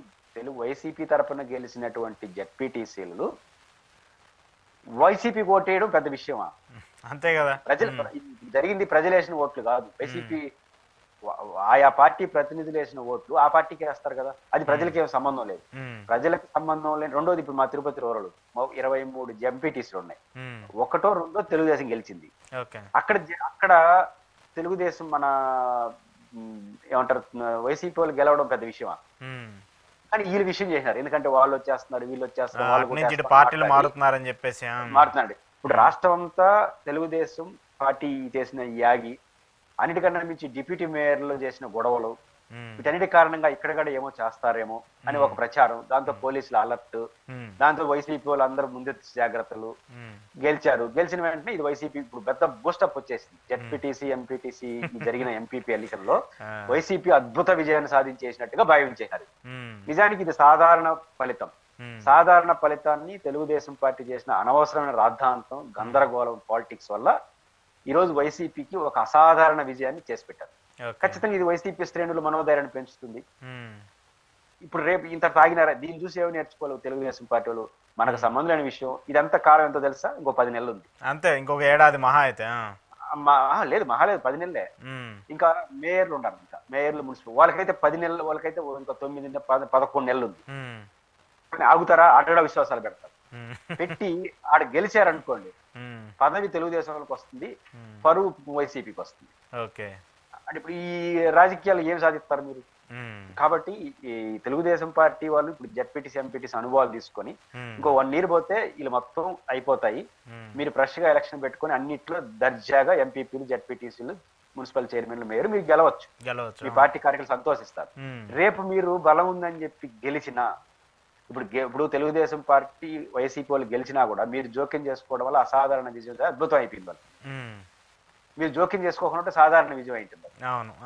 వైసీపీ తరఫున గెలిచినటువంటి జెడ్పీటీసీలు వైసీపీ ఓటేయడం పెద్ద విషయమా? అంతే కదా. జరిగింది ప్రజలు వేసిన ఓట్లు కాదు, వైసీపీ ఆయా పార్టీ ప్రతినిధులు వేసిన ఓట్లు ఆ పార్టీకి వేస్తారు కదా, అది ప్రజలకి ఏం సంబంధం లేదు. ప్రజలకు సంబంధం లేదు. రెండోది ఇప్పుడు మా తిరుపతి రూరల్ 23 ఎంపీటీసీలు ఉన్నాయి, 1, 2 తెలుగుదేశం గెలిచింది. అక్కడ తెలుగుదేశం మన ఏమంటారు వైసీపీ వాళ్ళు గెలవడం పెద్ద విషయమా? కానీ వీళ్ళు విషయం చేసినారు. ఎందుకంటే వాళ్ళు వచ్చేస్తున్నారు, వీళ్ళు వచ్చేస్తున్నారు, పార్టీలు మారుతున్నారని చెప్పేసి మారుతున్నాడు. ఇప్పుడు రాష్ట్రం అంతా తెలుగుదేశం పార్టీ చేసిన యాగి అన్నిటికన్నా మించి డిప్యూటీ మేయర్లు చేసిన గొడవలు, ఉమ్, వీటన్నిటి కారణంగా ఇక్కడ ఏమో చేస్తారేమో అని ఒక ప్రచారం, దాంతో పోలీసులు అలర్ట్, ఉమ్, దాంతో వైసీపీ వాళ్ళు అందరూ ముందెత్తి జాగ్రత్తలు. ఉమ్, గెలిచారు, గెలిచిన వెంటనే ఇది వైసీపీ ఇప్పుడు పెద్ద బూస్టప్ వచ్చేసింది. జెడ్పీటీసీ ఎంపీటీసీ జరిగిన ఎంపీపీ ఎన్నికల్లో ఆ, వైసీపీ అద్భుత విజయాన్ని సాధించేసినట్టుగా భావించేశారు. ఉమ్, నిజానికి ఇది సాధారణ ఫలితం. ఉమ్, సాధారణ ఫలితాన్ని తెలుగుదేశం పార్టీ చేసిన అనవసరమైన రాద్ధాంతం, గందరగోళం, పాలిటిక్స్ వల్ల ఈరోజు వైసీపీకి ఒక అసాధారణ విజయాన్ని చేసి పెట్టారు. ఓకే. ఖచ్చితంగా ఇది వైసీపీ శ్రేణులు మనోధైర్యాన్ని పెంచుతుంది. ఉమ్, ఇప్పుడు రేపు ఇంత తాగినారా, దీన్ని చూసి ఏమి నేర్చుకోలేవు తెలుగుదేశం పార్టీ వాళ్ళు. మనకు సంబంధం లేని విషయం. ఇదంతా కాలం ఎంతో తెలుసా? ఇంకో 10 నెలలు ఉంది. అంతే, ఇంకొక ఏడాది మహా అయితే. లేదు, మహాలేదు, 10 నెలలే. ఇంకా మేయర్లు ఉన్నారు, ఇంకా మేయర్లు, మున్సిపల్ వాళ్ళకైతే 10 నెలలు, వాళ్ళకైతే ఇంకా 9, 11 నెలలు ఉంది. కానీ ఆగుతారా? ఆటడా విశ్వాసాలు పెడతారు. పెట్టి ఆడ గెలిచారనుకోండి, పదవి తెలుగుదేశం వాళ్ళకి వస్తుంది, పరువు వైసీపీకి వస్తుంది. ఓకే. అంటే ఇప్పుడు ఈ రాజకీయాలు ఏం సాధిస్తారు మీరు? కాబట్టి ఈ తెలుగుదేశం పార్టీ వాళ్ళు ఇప్పుడు జెడ్పీటీసీ ఎంపీటీసీ అనుభవాలు తీసుకొని ఇంకో 1 year పోతే వీళ్ళు మొత్తం అయిపోతాయి. మీరు ఫ్రెష్ గా ఎలక్షన్ పెట్టుకొని అన్నిట్లో దర్జాగా ఎంపీపీలు, జెడ్పీటీసీలు, మున్సిపల్ చైర్మన్లు, మేయర్ మీరు గెలవచ్చు. మీ పార్టీ కార్యకర్తలు సంతోషిస్తారు. రేపు మీరు బలం ఉందని చెప్పి గెలిచినా, ఇప్పుడు తెలుగుదేశం పార్టీ వైసీపీ వాళ్ళు గెలిచినా కూడా మీరు జోక్యం చేసుకోవడం వల్ల అసాధారణ విజయం, అద్భుతం అయిపోయింది వాళ్ళు. మీరు జోక్యం చేసుకోకుండా సాధారణ విజయం అయింటుంది.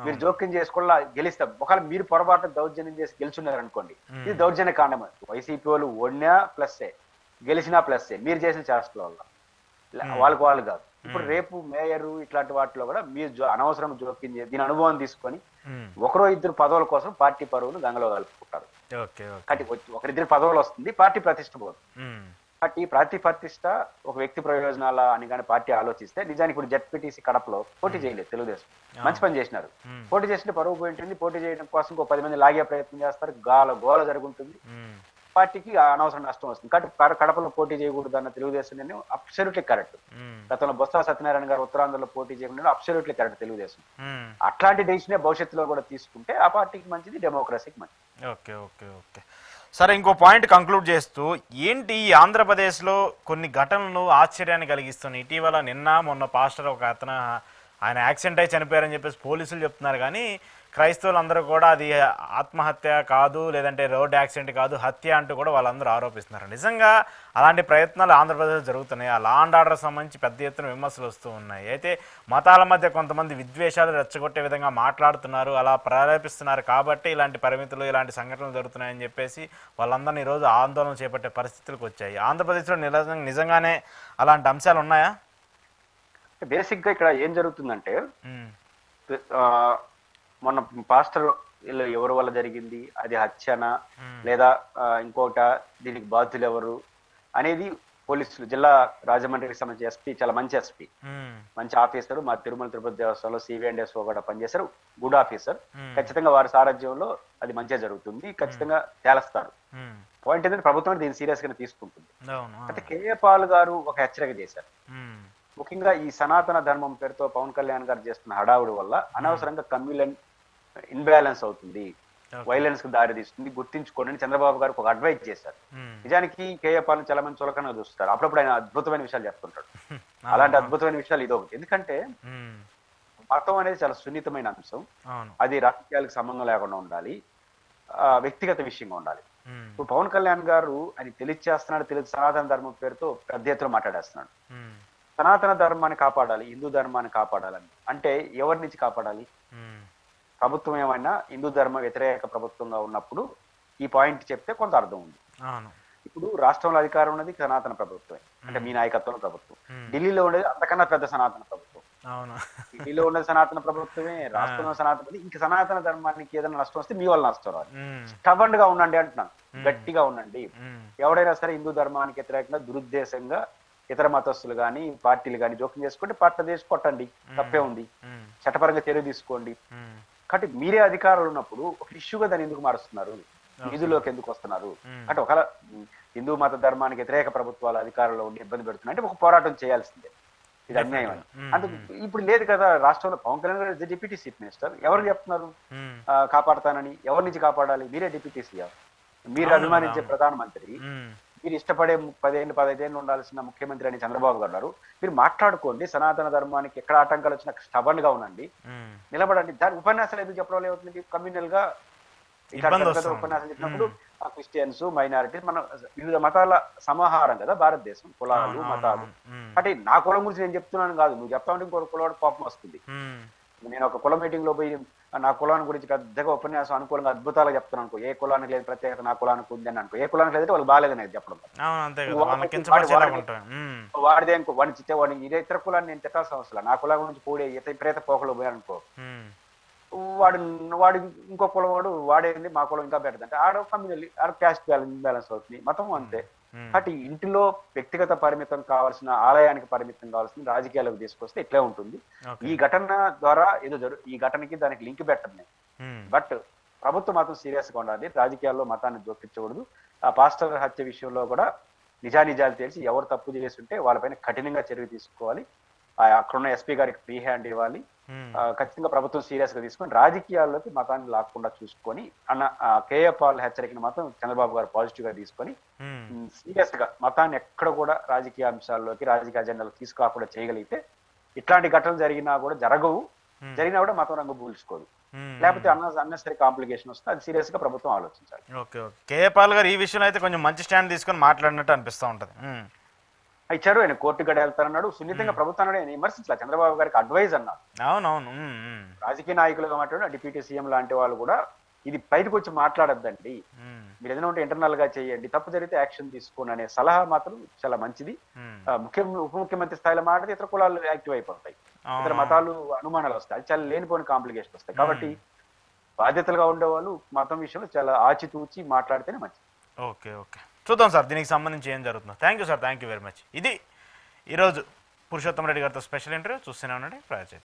మీరు జోక్యం చేసుకోవాలా గెలిస్తాం. ఒకవేళ మీరు పొరపాటు దౌర్జన్యం చేసి గెలుచున్నారు అనుకోండి, ఇది దౌర్జన్య కాండమే. వైసీపీ వాళ్ళు ఓడినా ప్లస్సే, గెలిచినా ప్లస్సే, మీరు చేసిన చేష్టల వల్ల. వాళ్ళకు వాళ్ళు కాదు. ఇప్పుడు రేపు మేయర్ ఇట్లాంటి వాటిలో కూడా మీరు అనవసరం జోక్యం చేసి దీని అనుభవం తీసుకొని ఒకరో ఇద్దరు పదవుల కోసం పార్టీ పరువులు గంగలో కలుపుకుంటారు. ఒకరిద్దరు పదవులు వస్తుంది, పార్టీ ప్రతిష్ట పోతుంది. పార్టీ ప్రతిష్ట ఒక వ్యక్తి ప్రయోజనాల అని కానీ పార్టీ ఆలోచిస్తే, నిజానికి ఇప్పుడు జెడ్పీటీసీ కడపలో పోటీ చేయలేదు తెలుగుదేశం, మంచి పని చేసినారు. పోటీ చేస్తే పరువు పోయి ఉంటుంది. పోటీ చేయడం కోసం ఇంకో 10 మంది లాగే ప్రయత్నం చేస్తారు, గోల జరుగుతుంది, పార్టీకి అనవసరం నష్టం వస్తుంది. కాబట్టి కడపలో పోటీ చేయకూడదు అన్న తెలుగుదేశం నిర్ణయం అబ్సల్యూట్లీ కరెక్ట్. గతంలో బొత్స సత్యనారాయణ గారు ఉత్తరాంధ్రలో పోటీ చేయకుండా అబ్సల్యూట్లీ కరెక్ట్ తెలుగుదేశం. అట్లాంటి డెసిషనే భవిష్యత్తులో కూడా తీసుకుంటే ఆ పార్టీకి మంచిది, డెమోక్రసీకి మంచిది. ఓకే ఓకే ఓకే సరే, ఇంకో పాయింట్ కంక్లూడ్ చేస్తూ, ఏంటి ఈ ఆంధ్రప్రదేశ్లో కొన్ని ఘటనలు ఆశ్చర్యాన్ని కలిగిస్తున్నాయి. ఇటీవల మొన్న పాస్టర్ ఒక అతను ఆయన యాక్సిడెంట్ అయి చనిపోయారని చెప్పేసి పోలీసులు చెప్తున్నారు, కానీ క్రైస్తవులు అందరూ కూడా అది ఆత్మహత్య కాదు, లేదంటే రోడ్ యాక్సిడెంట్ కాదు, హత్య అంటూ కూడా వాళ్ళందరూ ఆరోపిస్తున్నారు. నిజంగా అలాంటి ప్రయత్నాలు ఆంధ్రప్రదేశ్ జరుగుతున్నాయి. ఆ లా అండ్ ఆర్డర్ సంబంధించి పెద్ద ఎత్తున విమర్శలు వస్తూ ఉన్నాయి. అయితే మతాల మధ్య కొంతమంది విద్వేషాలు రెచ్చగొట్టే విధంగా మాట్లాడుతున్నారు, అలా ప్రేరేపిస్తున్నారు, కాబట్టి ఇలాంటి పరిమితులు, ఇలాంటి సంఘటనలు జరుగుతున్నాయని చెప్పేసి వాళ్ళందరినీ ఈరోజు ఆందోళన చేపట్టే పరిస్థితులకు వచ్చాయి. ఆంధ్రప్రదేశ్లో నిజంగానే అలాంటి అంశాలు ఉన్నాయా? బేసిక్ గా ఇక్కడ ఏం జరుగుతుందంటే, మొన్న పాస్టర్ ఎవరి వల్ల జరిగింది, అది హత్యనా లేదా ఇంకోట, దీనికి బాధ్యులు ఎవరు అనేది పోలీసులు, జిల్లా రాజమండ్రికి సంబంధించి ఎస్పీ చాలా మంచి ఎస్పీ, మంచి ఆఫీసర్, మా తిరుమల తిరుపతి దేవస్థానంలో సివిఎండ్ఎస్ఓ కూడా పనిచేశారు, గుడ్ ఆఫీసర్. ఖచ్చితంగా వారి సారథ్యంలో అది మంచిగా జరుగుతుంది, ఖచ్చితంగా తేలుస్తారు. పాయింట్ ఏంటంటే ప్రభుత్వం దీన్ని సీరియస్ గా తీసుకుంటుంది. అయితే కేఏ పాల్ గారు ఒక హెచ్చరిక చేశారు. ముఖ్యంగా ఈ సనాతన ధర్మం పేరుతో పవన్ కళ్యాణ్ గారు చేస్తున్న హడావుడి వల్ల అనవసరంగా కమ్యూనల్ ఇన్బ్యాలెన్స్ అవుతుంది, వైలెన్స్ కు దారి తీస్తుంది, గుర్తించుకోండి చంద్రబాబు గారికి ఒక అడ్వైజ్ చేశారు. నిజానికి కేఏ పాలన చాలా మంది చులకనగా చూస్తారు, అప్పుడప్పుడు ఆయన అద్భుతమైన విషయాలు చెప్తుంటాడు. అలాంటి అద్భుతమైన విషయాలు ఇదొకటి. ఎందుకంటే మతం అనేది చాలా సున్నితమైన అంశం, అది రాజకీయాలకు సంబంధం లేకుండా ఉండాలి, వ్యక్తిగత విషయంగా ఉండాలి. ఇప్పుడు పవన్ కళ్యాణ్ గారు ఆయన తెలియచేస్తున్నాడు, సనాతన ధర్మం పేరుతో పెద్ద ఎత్తున మాట్లాడేస్తున్నాడు. సనాతన ధర్మాన్ని కాపాడాలి, హిందూ ధర్మాన్ని కాపాడాలని అంటే ఎవరి నుంచి కాపాడాలి? ప్రభుత్వం ఏమైనా హిందూ ధర్మ వ్యతిరేక ప్రభుత్వంగా ఉన్నప్పుడు ఈ పాయింట్ చెప్తే కొంత అర్థం ఉంది. ఇప్పుడు రాష్ట్రంలో అధికారం ఉన్నది సనాతన ప్రభుత్వమే, అంటే మీ నాయకత్వంలో ప్రభుత్వం. ఢిల్లీలో ఉండేది అంతకన్నా పెద్ద సనాతన ప్రభుత్వం. ఢిల్లీలో ఉండేది సనాతన ప్రభుత్వమే, రాష్ట్రంలో సనాతన. ఇంక సనాతన ధర్మానికి ఏదైనా నష్టం వస్తే మీ వల్ల నష్టం రాదు. స్టబర్న్ గా ఉండండి అంటున్నాను, గట్టిగా ఉండండి. ఎవడైనా సరే హిందూ ధర్మానికి వ్యతిరేకంగా దురుద్దేశంగా ఇతర మతస్థులు కానీ పార్టీలు కానీ జోక్యం చేసుకుంటే పార్టీ చేసి కొట్టండి, తప్పే ఉంది, చట్టపరంగా చర్య తీసుకోండి. కాబట్టి మీరే అధికారులు ఉన్నప్పుడు ఒక ఇష్యూగా దాన్ని ఎందుకు మారుస్తున్నారు, నిధుల్లోకి ఎందుకు వస్తున్నారు అంటే, ఒకవేళ హిందూ మత ధర్మానికి వ్యతిరేక ప్రభుత్వాలు అధికారంలో ఉండి ఇబ్బంది పెడుతున్నాయి అంటే ఒక పోరాటం చేయాల్సిందే, ఇది అన్యాయం అని. అందుకు ఇప్పుడు లేదు కదా రాష్ట్రంలో. పవన్ కళ్యాణ్ గారు డిప్యూటీ చీఫ్ మినిస్టర్, ఎవరు చెప్తున్నారు కాపాడతానని? ఎవరి నుంచి కాపాడాలి? మీరే డిప్యూటీ సీఎం, మీరు అభిమానించే ప్రధానమంత్రి మీరు ఇష్టపడే 10 ఏళ్ళు 15 ఏళ్ళు ఉండాల్సిన ముఖ్యమంత్రి అని చంద్రబాబు గారు ఉన్నారు. మీరు మాట్లాడుకోండి, సనాతన ధర్మానికి ఎక్కడ ఆటంకాలు వచ్చినా స్టబన్ గా ఉండండి, నిలబడండి. దాని ఉపన్యాసాలు ఎందుకు చెప్పడం ఏమవుతుంది? కమ్యూనల్ గా ఇట్లా ఉపన్యాసం చెప్పినప్పుడు క్రిస్టియన్స్, మైనారిటీస్, మన వివిధ మతాల సమాహారం కదా భారతదేశం, కులాలు మతాలు. అంటే నా కులం గురించి నేను చెప్తున్నాను కాదు, నువ్వు చెప్తా ఉంటే ఇంకొక కులవాడు కోపం వస్తుంది. నేను ఒక కుల మీటింగ్ లో పోయి నా కులాన్ని గురించి పెద్దగా ఉపన్యాసం అనుకూలంగా అద్భుతాలు చెప్తున్నాను అనుకో, ఏ కులానికి లేదు ప్రత్యేకత నా కులానికి ఉంది అని అనుకో, ఏ కులానికి లేదంటే వాళ్ళకి బాగాలేదని చెప్పడం. వాడిదే ఇంకో వాడిని చిట్టే వాడిని ఇదే ఇతర కులాన్ని నేను తిట్టాల్సిన అవసరం, నా కులం గురించి కూడే ప్రేత పోకలు పోయానుకో, వాడు ఇంకో కులం వాడేది మా కులం ఇంకా బెటర్ అంటే ఆడ కమ్యూనల్ ఆడ క్యాస్ట్ బ్యాలెన్స్ అవుతుంది. మతం అంతే. అటు ఇంటిలో వ్యక్తిగత పరిమితం కావాల్సిన, ఆలయానికి పరిమితం కావాల్సిన రాజకీయాలకు తీసుకొస్తే ఇట్లే ఉంటుంది. ఈ ఘటన ద్వారా ఈ ఘటనకి దానికి లింక్ పెట్టండి. బట్ ప్రభుత్వం మాత్రం సీరియస్ గా ఉండాలి, రాజకీయాల్లో మతాన్ని జోకించకూడదు. ఆ పాస్టర్ హత్య విషయంలో కూడా నిజానిజాలు తెలిసి ఎవరు తప్పు చేస్తుంటే వాళ్ళపైన కఠినంగా చర్య తీసుకోవాలి. అక్కడున్న ఎస్పీ గారికి ఫ్రీ హ్యాండ్ ఇవ్వాలి. ఖచ్చితంగా ప్రభుత్వం సీరియస్ గా తీసుకొని రాజకీయాల్లోకి మతాన్ని లాక్కుండా చూసుకొని అన్న కేఏ పాల్ హెచ్చరికను మాత్రం చంద్రబాబు గారు పాజిటివ్ గా తీసుకొని సీరియస్ గా మతాన్ని ఎక్కడ కూడా రాజకీయ అంశాల్లోకి, రాజకీయ అజెండాలో తీసుకురాకుండా చేయగలిగితే ఇట్లాంటి ఘటనలు జరిగినా కూడా జరగవు, జరిగినా కూడా మతం రంగు పూల్చుకోదు. లేకపోతే అన్నెసరీ కాంప్లికేషన్ వస్తే అది సీరియస్ గా ప్రభుత్వం ఆలోచించాలి. ఓకే, కేఏ పాల్ గారు ఈ విషయంలో అయితే కొంచెం మంచి స్టాండ్ తీసుకొని మాట్లాడినట్టు అనిపిస్తూ ఉంటది. ఇచ్చారు, ఆయన కోర్టు గడ వెళ్తారన్నాడు, సున్నితంగా ప్రభుత్వాన్ని ఆయన విమర్శించాలి, చంద్రబాబు గారికి అడ్వైజ్ అన్నారు. అవునవును, రాజకీయ నాయకులుగా మాట్లాడు డిప్యూటీ సీఎం లాంటి వాళ్ళు కూడా ఇది బయటకు వచ్చి మాట్లాడద్దండి, మీరు ఏదైనా ఉంటే ఇంటర్నల్ గా చేయండి, తప్పు జరిగితే యాక్షన్ తీసుకోండి అనే సలహా మాత్రం చాలా మంచిది. ఉప ముఖ్యమంత్రి స్థాయిలో మాట్లాడితే ఇతర కులాలు యాక్టివ్ అయిపోతాయి, ఇతర మతాలు అనుమానాలు వస్తాయి, అది చాలా లేనిపోయిన కాంప్లికేషన్ వస్తాయి. కాబట్టి బాధ్యతలుగా ఉండేవాళ్ళు మతం విషయంలో చాలా ఆచితూచి మాట్లాడితేనే మంచిది. ఓకే ఓకే, చూద్దాం సార్ దీనికి సంబంధించి ఏం జరుగుతుందో. Thank you sir, thank you very much. ఇది ఈరోజు పురుషోత్తమ రెడ్డి గారితో స్పెషల్ ఇంటర్వ్యూ. చూస్తూనే ఉండండి ప్రజా చైతన్యం.